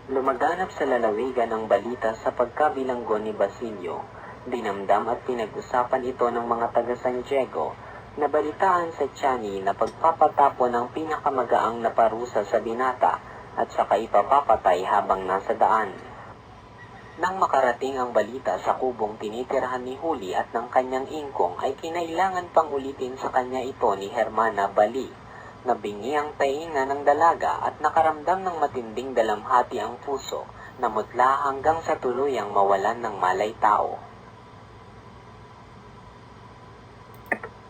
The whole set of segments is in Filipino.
Lumaganap sa lalawigan ang balita sa pagkabilanggo ni Basilio. Dinamdam at pinag-usapan ito ng mga taga San Diego. Nabalitaan sa Tiani na pagpapatapon ng pinakamagaang na parusa sa binata at saka ipapapatay habang nasa daan. Nang makarating ang balita sa kubong tinitirahan ni Huli at ng kanyang ingkong ay kinailangan pang ulitin sa kanya ito ni Hermana Bali. Nabingi ang tainga ng dalaga at nakaramdam ng matinding dalamhati ang puso, namutla hanggang sa tuluyang mawalan ng malay tao.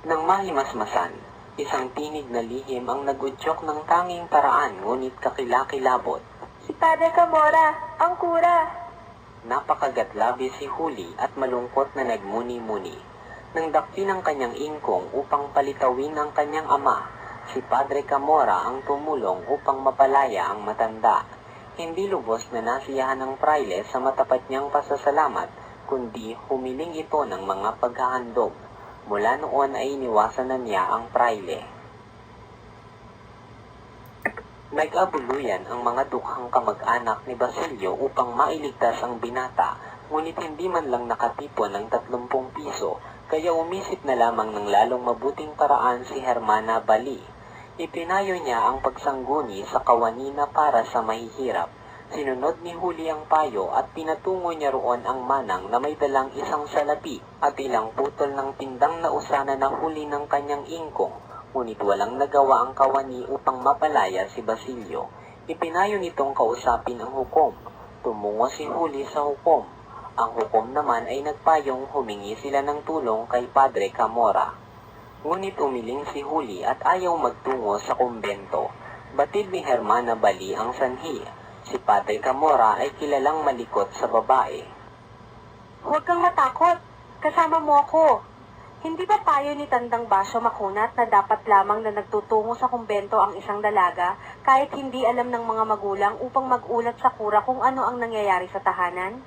Nang mahimasmasan, isang tinig na lihim ang nagudyok ng tanging paraan ngunit kakilakilabot. Si Padre Camora, ang kura! Napakagatlabi si Huli at malungkot na nagmuni-muni. Nang dakpin ang kanyang ingkong upang palitawin ang kanyang ama, si Padre Camora ang tumulong upang mapalaya ang matanda. Hindi lubos na nasiyahan ng praile sa matapat niyang pasasalamat, kundi humiling ito ng mga paghahandog. Mula noon ay iniwasan na niya ang praile. Nag-abuluyan ang mga dukhang kamag-anak ni Basilio upang mailigtas ang binata, ngunit hindi man lang nakatipon ng 30 piso, kaya umisip na lamang ng lalong mabuting paraan si Hermana Bali. Ipinayo niya ang pagsangguni sa kawanina para sa mahihirap. Sinunod ni Huli ang payo at pinatungo niya roon ang manang na may dalang isang salapi at ilang putol ng tindang na usana na huli ng kanyang ingkong. Ngunit walang nagawa ang kawani upang mapalaya si Basilio. Ipinayo nitong kausapin ang hukom. Tumungo si Huli sa hukom. Ang hukom naman ay nagpayong humingi sila ng tulong kay Padre Camora. Ngunit umiling si Huli at ayaw magtungo sa kumbento. Batid ni Hermana Bali ang sanhi. Si Padre Camora ay kilalang malikot sa babae. Huwag kang matakot. Kasama mo ako. Hindi ba payo ni Tandang Basyo Makunat na dapat lamang na nagtutungo sa kumbento ang isang dalaga kahit hindi alam ng mga magulang upang mag-ulat sa kura kung ano ang nangyayari sa tahanan?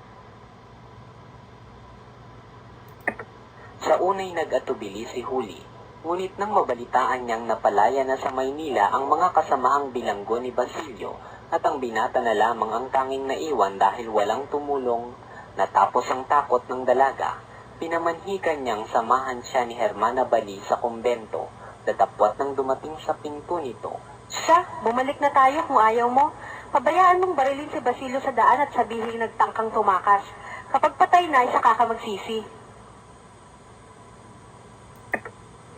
Sa unay nag-atubili si Huli, ngunit nang mabalitaan niyang napalaya na sa Maynila ang mga kasamahang bilanggo ni Basilio at ang binata na lamang ang tanging naiwan dahil walang tumulong, natapos ang takot ng dalaga. Pinamanhikan niyang samahan siya ni Hermana Bali sa kumbento, datapwat nang dumating sa pinto nito. Siya, bumalik na tayo kung ayaw mo. Pabayaan mong barilin si Basilio sa daan at sabihin nagtangkang tumakas. Kapag patay na, isa ka magsisi.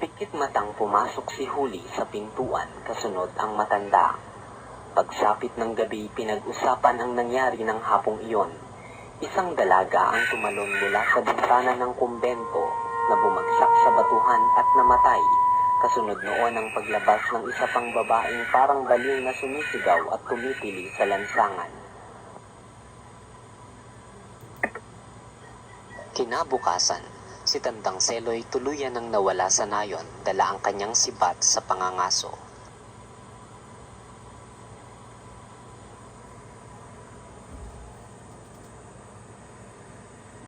Pikit matang pumasok si Huli sa pintuan, kasunod ang matanda. Pagsapit ng gabi, pinag-usapan ang nangyari ng hapong iyon. Isang dalaga ang tumalon mula sa bintana ng kumbento na bumagsak sa batuhan at namatay. Kasunod noon ang paglabas ng isa pang babaeng parang baliw na sumisigaw at tumitili sa lansangan. Kinabukasan, si Tandang Seloy tuluyan ang nawala sa nayon, dala ang kanyang sibat sa pangangaso.